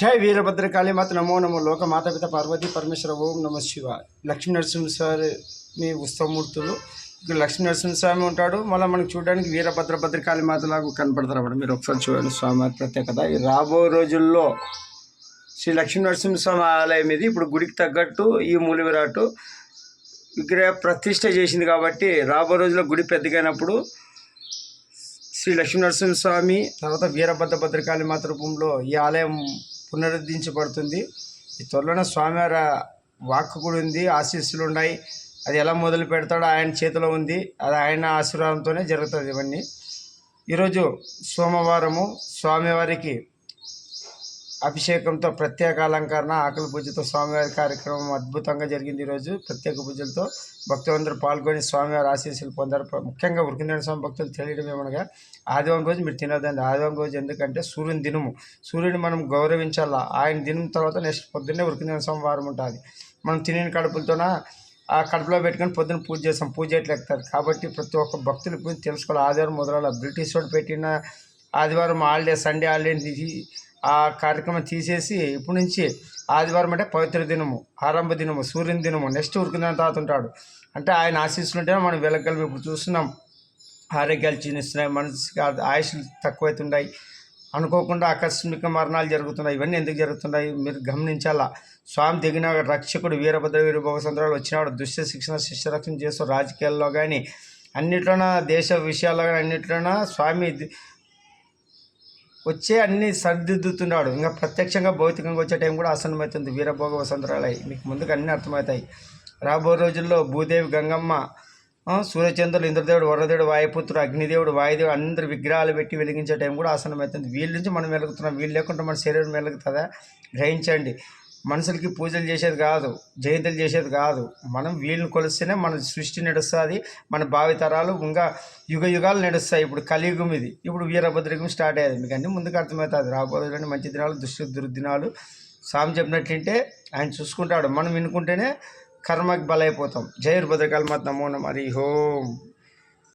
జై వీరభద్రకాళి మాత నమో నమో లోక మాతాపిత పార్వతీ పరమేశ్వర ఓం నమ శివ. లక్ష్మీ నరసింహస్వామి మీ ఉత్సవమూర్తులు. ఇక్కడ లక్ష్మీ నరసింహస్వామి ఉంటాడు. మళ్ళీ మనకు చూడడానికి భద్రకాళి మాతలాగా కనపడతారు అన్నమాట. మీరు ఒకసారి చూడండి స్వామివారి ప్రత్యేకత. ఈ రాబో రోజుల్లో శ్రీ లక్ష్మీ నరసింహస్వామి ఆలయం ఇది ఇప్పుడు గుడికి తగ్గట్టు ఈ మూల విరాటు విగ్రహ ప్రతిష్ట చేసింది కాబట్టి రాబో రోజుల్లో గుడి పెద్దగైనప్పుడు శ్రీ లక్ష్మీ నరసింహస్వామి తర్వాత భద్రకాళి మాత రూపంలో ఈ ఆలయం పునరుద్ధరించబడుతుంది. ఈ త్వరలోనే స్వామివారి వాక్కు కూడా ఉంది, ఆశీస్సులు ఉన్నాయి. అది ఎలా మొదలు పెడతాడో ఆయన చేతిలో ఉంది. అది ఆయన ఆశీర్వాదంతోనే జరుగుతుంది ఇవన్నీ. ఈరోజు సోమవారము స్వామివారికి అభిషేకంతో ప్రత్యేక అలంకరణ ఆకలి పూజతో స్వామివారి కార్యక్రమం అద్భుతంగా జరిగింది. ఈరోజు ప్రత్యేక పూజలతో భక్తులందరూ పాల్గొని స్వామివారి ఆశీస్సులు పొందారు. ముఖ్యంగా వృకింద్ర స్వామి భక్తులు తెలియడం ఏమనగా ఆదివారం రోజు మీరు తినదండి. ఆదివారం రోజు ఎందుకంటే సూర్యుని దినము, సూర్యుని మనం గౌరవించాలా. ఆయన దినం తర్వాత నెక్స్ట్ పొద్దున్నే వృకింద్ర స్వామి వారం ఉంటుంది. మనం తినే కడుపులతోన ఆ కడుపులో పెట్టుకొని పొద్దున్న పూజ చేస్తాం. పూజ ఎట్లా ఎక్కుతుంది కాబట్టి ప్రతి ఒక్క భక్తుల గురించి తెలుసుకోవాలి. ఆదివారం మొదల బ్రిటిష్ వాడు పెట్టిన ఆదివారం హాలిడే, సండే హాలిడేని తీసి ఆ కార్యక్రమం తీసేసి ఇప్పటి నుంచి ఆదివారం అంటే పవిత్ర దినము, ఆరంభ దినము, సూర్యుని దినము, నెక్స్ట్ ఉరికిందని తాత ఉంటాడు. అంటే ఆయన ఆశీస్సులు ఉంటేనే మనం వెళ్ళగలం. ఇప్పుడు చూస్తున్నాం ఆరోగ్యాలు క్షీణిస్తున్నాయి, మనసుకి ఆయుష్లు తక్కువవుతున్నాయి, అనుకోకుండా ఆకస్మిక మరణాలు జరుగుతున్నాయి. ఇవన్నీ ఎందుకు జరుగుతున్నాయి మీరు గమనించాలా. స్వామి దిగిన రక్షకుడు వీరభద్రసంద్రాలు వచ్చినాడు. దుష్ట శిక్షణ శిష్యరక్షణ చేస్తూ రాజకీయాల్లో కానీ అన్నిట్లోన దేశ విషయాల్లో కానీ అన్నిట్లోన స్వామి వచ్చే అన్ని సరిదిద్దుతున్నాడు. ఇంకా ప్రత్యక్షంగా భౌతికంగా వచ్చే టైం కూడా ఆసన్నమవుతుంది. వీరభోగ వసంతరాలై మీకు ముందుకు అన్నీ అర్థమవుతాయి. రాబో రోజుల్లో భూదేవి, గంగమ్మ, సూర్యచంద్రులు, ఇంద్రదేవుడు, వరదేవుడు, వాయుపుత్రుడు, అగ్నిదేవుడు, వాయుదేవుడు అందరు విగ్రహాలు పెట్టి వెలిగించే టైం కూడా ఆసన్నమవుతుంది. వీళ్ళ నుంచి మనం వెలుగుతున్నాం. వీళ్ళు లేకుండా మన శరీరం వెలుగుతుందా? గ్రహించండి. మనుషులకి పూజలు చేసేది కాదు, జయంతులు చేసేది కాదు. మనం వీళ్ళని కొలిస్తేనే మన సృష్టి నడుస్తుంది, మన భావితరాలు ఇంకా యుగ యుగాలు నడుస్తాయి. ఇప్పుడు కలియుగం ఇది, ఇప్పుడు వీరభద్రయుగం స్టార్ట్ అయ్యేది. మీకు అన్నీ ముందుకు అర్థమవుతుంది. రాబోయేటువంటి మంచి దినాలు, దుర్దినాలు స్వామి చెప్పినట్లుంటే ఆయన చూసుకుంటాడు. మనం వినుకుంటేనే కర్మకి బలైపోతాం. జై భద్రకాళి మాత నమో నమః. హరి ఓం.